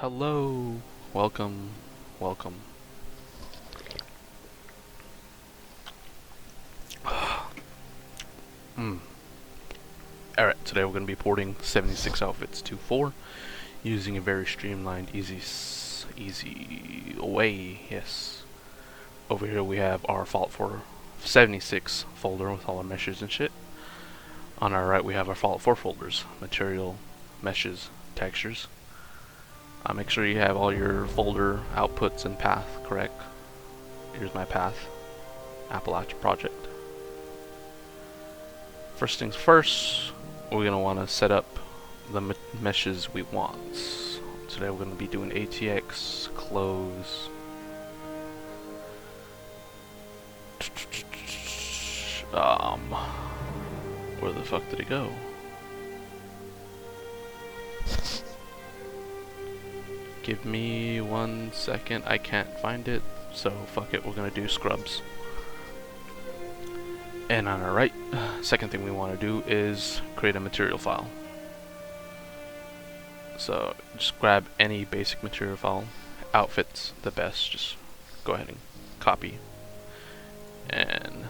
Hello, welcome, welcome. Alright, today we're going to be porting 76 outfits to 4 using a very streamlined, easy way, yes. Over here we have our Fault for 76 folder with all our meshes and shit. On our right we have our Fault 4 folders, material, meshes, textures. Make sure you have all your folder outputs and path correct. Here's my path, Appalachia project. First things first, we're going to want to set up the meshes we want. Today we're going to be doing ATX, close. Where the fuck did it go? Give me 1 second, I can't find it, so fuck it, we're gonna do scrubs. And on our right, second thing we want to do is create a material file. So just grab any basic material file, outfits the best, just go ahead and copy. And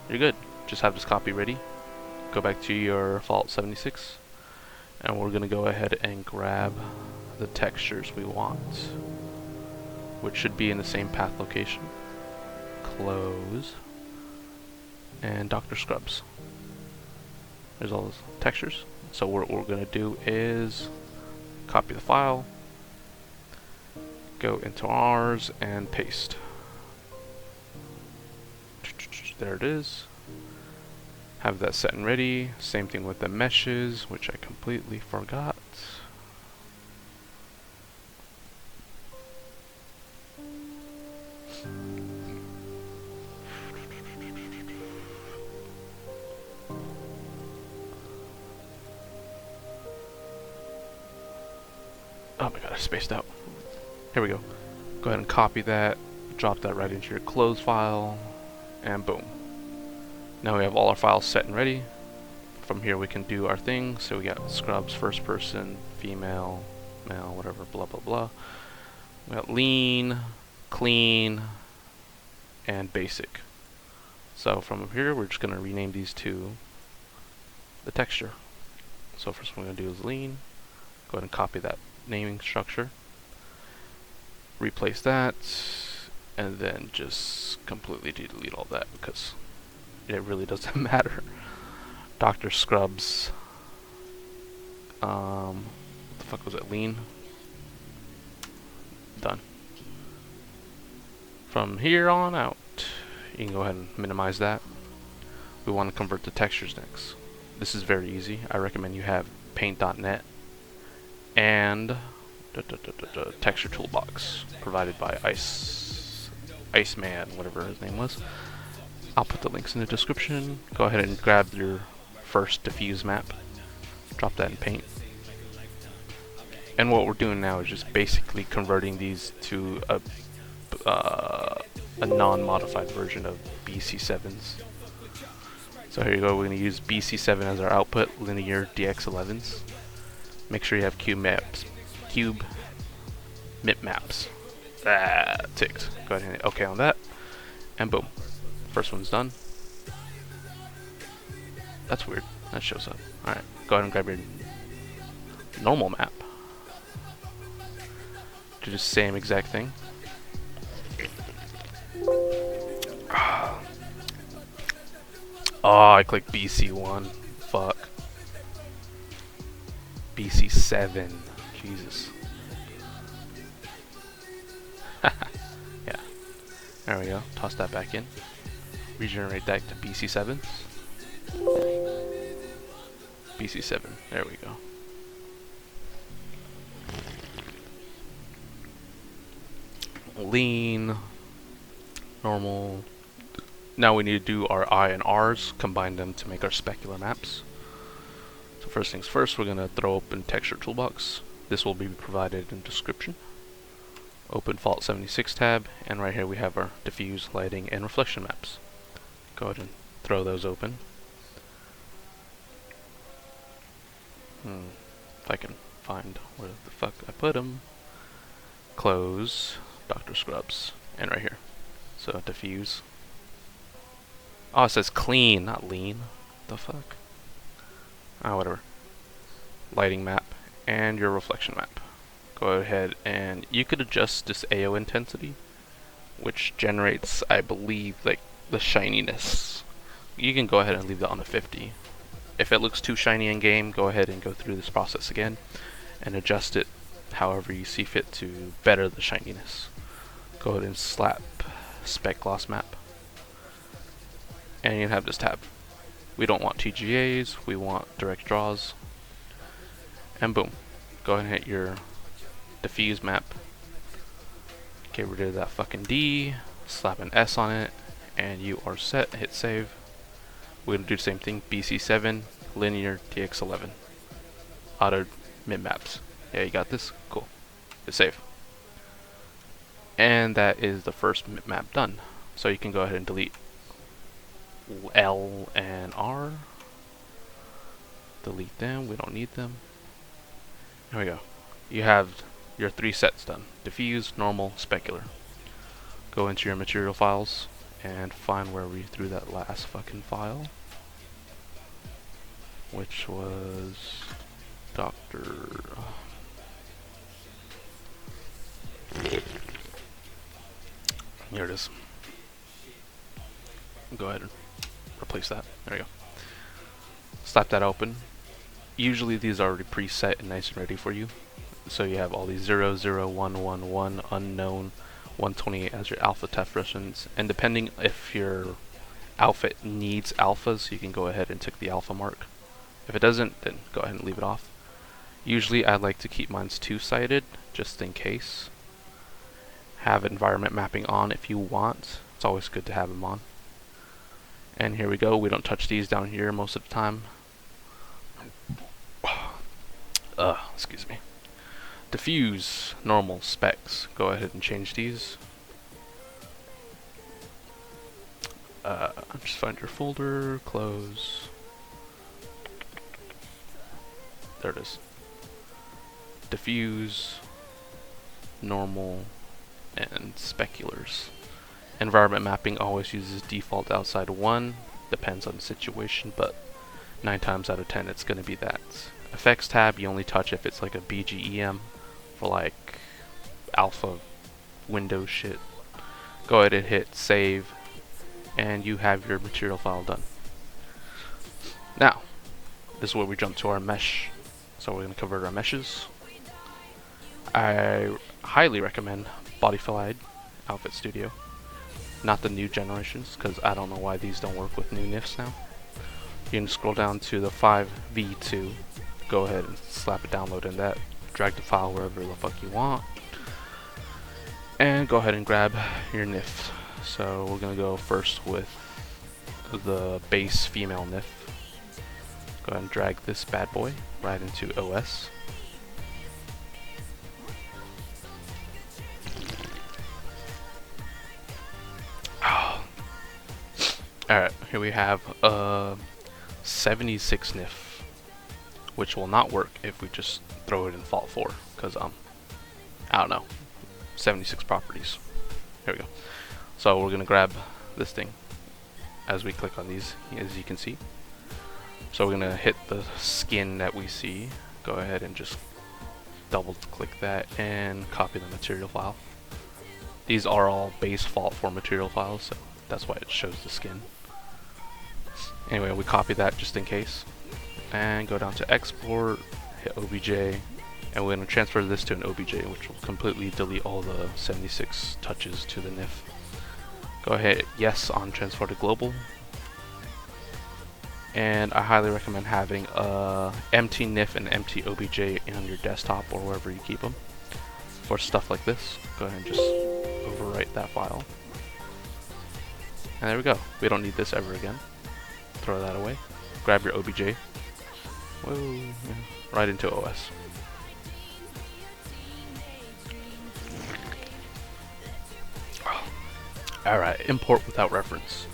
you're good, just have this copy ready. Go back to your Fault 76, and we're gonna go ahead and grab the textures we want, which should be in the same path location. Close. And Dr. Scrubs. There's all those textures. So what we're going to do is copy the file, go into ours, and paste. There it is. Have that set and ready. Same thing with the meshes, which I completely forgot. Oh my god, I spaced out. Here we go. Go ahead and copy that, drop that right into your close file, and boom. Now we have all our files set and ready. From here we can do our thing. So we got scrubs, first person, female, male, whatever, blah blah blah. We got lean, clean, and basic. So from here we're just going to rename these to the texture. So first one we're going to do is lean. Go ahead and copy that naming structure, replace that, and then just completely delete all that because it really doesn't matter. Dr. Scrubs, what the fuck was it, lean? Done. From here on out, you can go ahead and minimize that. We want to convert the textures next. This is very easy. I recommend you have paint.net and texture toolbox provided by Iceman, whatever his name was. I'll put the links in the description. Go ahead and grab your first diffuse map, drop that in paint. And what we're doing now is just basically converting these to a non-modified version of BC7s. So here you go, we're going to use BC7 as our output, linear DX11s. Make sure you have cube mip maps. Ticked. Go ahead and hit OK on that, and boom, first one's done. That's weird. That shows up. All right, go ahead and grab your normal map. Do the same exact thing. Oh, I clicked BC1. Fuck. BC7. Jesus. Yeah. There we go. Toss that back in. Regenerate that to BC7. BC7. There we go. Lean. Normal. Now we need to do our I and R's, combine them to make our specular maps. So first things first, we're going to throw open texture toolbox. This will be provided in description. Open Fault 76 tab, and right here we have our diffuse, lighting, and reflection maps. Go ahead and throw those open. If I can find where the fuck I put them. Close, Dr. Scrubs, and right here. So diffuse. Oh, it says clean, not lean. The fuck? Ah, whatever. Lighting map and your reflection map. Go ahead and you could adjust this AO intensity, which generates, I believe, like the shininess. You can go ahead and leave that on a 50. If it looks too shiny in game, go ahead and go through this process again and adjust it however you see fit to better the shininess. Go ahead and slap spec gloss map, and you have this tab. We don't want TGAs, we want direct draws, and boom. Go ahead and hit your diffuse map. Get rid of that fucking D, slap an S on it, and you are set. Hit save. We're gonna do the same thing. BC7, linear, TX11. Auto mid maps. Yeah, you got this? Cool. Hit save. And that is the first mid map done. So you can go ahead and delete L and R. Delete them, we don't need them. There we go. You have your 3 sets done. Diffuse, normal, specular. Go into your material files and find where we threw that last fucking file, which was Dr. Here it is. Go ahead and replace that. There we go. Slap that open. Usually these are already preset and nice and ready for you. So you have all these 0, 0, 1, 1, 1, unknown, 128 as your alpha definitions. And depending if your outfit needs alphas, you can go ahead and tick the alpha mark. If it doesn't, then go ahead and leave it off. Usually I like to keep mine 2-sided, just in case. Have environment mapping on if you want. It's always good to have them on. And here we go. We don't touch these down here most of the time. Excuse me. Diffuse, normal, specs. Go ahead and change these. Just find your folder, close. There it is. Diffuse, normal, and speculars. Environment mapping always uses default outside 1. Depends on the situation, but 9 times out of 10 it's going to be that. Effects tab you only touch if it's like a BGEM for like alpha Windows shit. Go ahead and hit save, and you have your material file done. Now, this is where we jump to our mesh. So we're going to convert our meshes. I highly recommend Bodyfilled Outfit Studio. Not the new generations, because I don't know why these don't work with new NIFs now. You can scroll down to the 5v2. Go ahead and slap a download in that. Drag the file wherever the fuck you want. And go ahead and grab your NIF. So we're going to go first with the base female NIF. Go ahead and drag this bad boy right into OS. Alright, here we have 76 NIF, which will not work if we just throw it in Fault 4, because I don't know, 76 properties. Here we go. So we're gonna grab this thing as we click on these, as you can see. So we're gonna hit the skin that we see. Go ahead and just double click that and copy the material file. These are all base Fault 4 material files, so that's why it shows the skin. Anyway, we copy that just in case. And go down to export, hit OBJ, and we're going to transfer this to an OBJ, which will completely delete all the 76 touches to the NIF. Go ahead, yes on transfer to global. And I highly recommend having a empty NIF and empty OBJ on your desktop or wherever you keep them for stuff like this. Go ahead and just overwrite that file. And there we go. We don't need this ever again. Throw that away. Grab your OBJ. Whoa, yeah, right into OS. Alright, import without reference.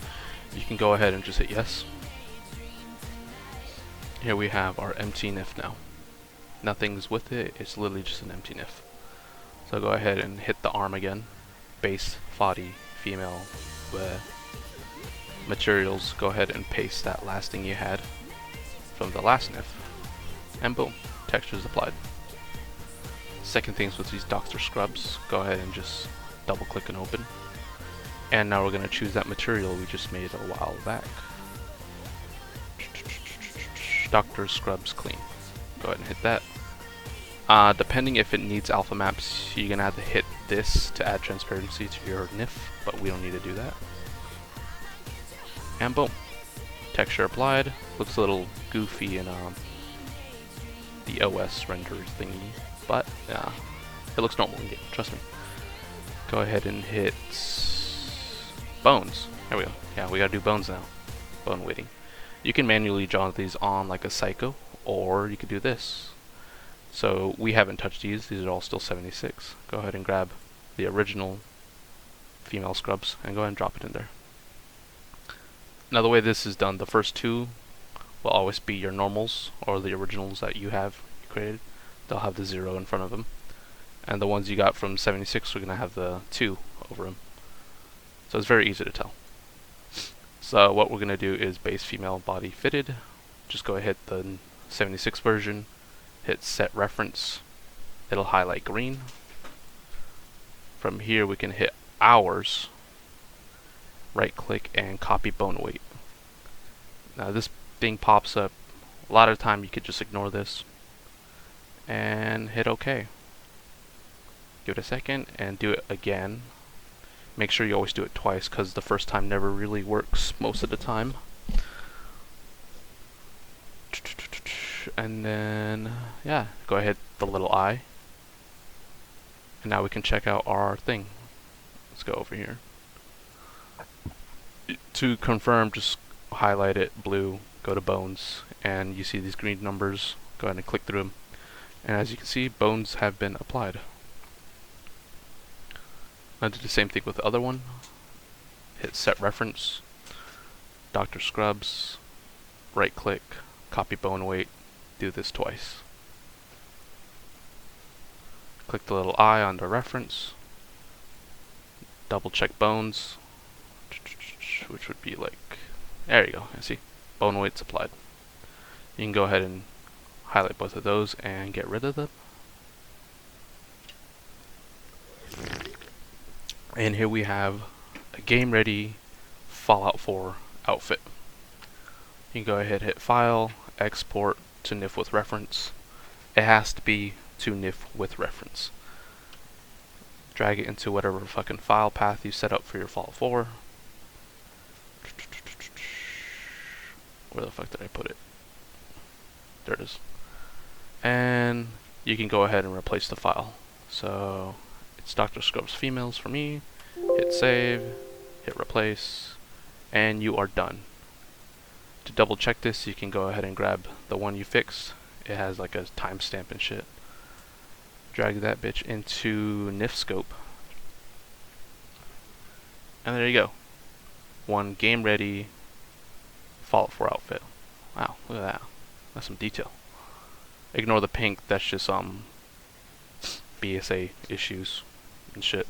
You can go ahead and just hit yes. Here we have our empty NIF now. nothing's with it, it's literally just an empty Nif. So go ahead and hit the arm again, base, body, female, materials, go ahead and paste that last thing you had from the last Nif, and boom, texture is applied. Second things with these Doctor Scrubs, go ahead and just double click and open. And now we're going to choose that material we just made a while back. Doctor Scrubs Clean. Go ahead and hit that. Depending if it needs alpha maps, you're going to have to hit this to add transparency to your Nif, but we don't need to do that. And boom. Texture applied. Looks a little goofy in the OS render thingy, but it looks normal in game, trust me. Go ahead and hit bones. There we go. Yeah, we gotta do bones now. Bone weighting. You can manually draw these on like a psycho, or you could do this. So we haven't touched these are all still 76. Go ahead and grab the original female scrubs and go ahead and drop it in there. Now the way this is done, the first two will always be your normals, or the originals that you created. They'll have the 0 in front of them. And the ones you got from 76 are going to have the 2 over them. So it's very easy to tell. So what we're going to do is base female body fitted. Just go ahead the 76 version, hit set reference. It'll highlight green. From here we can hit hours, right click and copy bone weight. Now this thing pops up. A lot of the time you could just ignore this and hit OK. Give it a second and do it again. Make sure you always do it twice, because the first time never really works most of the time. And then, yeah, go ahead the little eye. And now we can check out our thing. Let's go over here. To confirm, just highlight it blue, go to bones, and you see these green numbers. Go ahead and click through them. And as you can see, bones have been applied. Now do the same thing with the other one. Hit set reference, Doctor Scrubs, right click, copy bone weight, do this twice. Click the little eye on the reference, double check bones, which would be like, there you go, see, bone weight's applied. You can go ahead and highlight both of those and get rid of them. And here we have a game ready Fallout 4 outfit. You can go ahead, hit file, export to NIF with reference. It has to be to NIF with reference. Drag it into whatever fucking file path you set up for your Fallout 4. Where the fuck did I put it? There it is. And you can go ahead and replace the file. So it's Dr. Scrubs Females for me. Hit save, hit replace, and you are done. To double check this, you can go ahead and grab the one you fixed. It has like a timestamp and shit. Drag that bitch into NifSkope. And there you go. One game ready Fallout 4 outfit. Wow, look at that. That's some detail. Ignore the pink, that's just BSA issues and shit.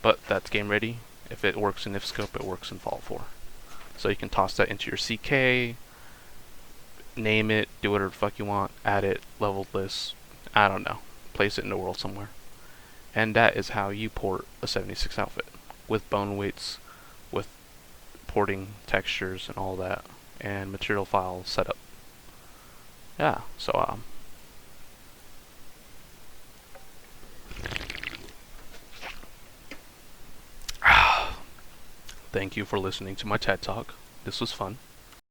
But that's game ready. If it works in NifSkope, it works in Fallout 4. So you can toss that into your CK, name it, do whatever the fuck you want, add it, level this, I don't know, place it in the world somewhere. And that is how you port a 76 outfit, with bone weights, with porting textures and all that, and material file setup. Yeah, so thank you for listening to my TED Talk. This was fun.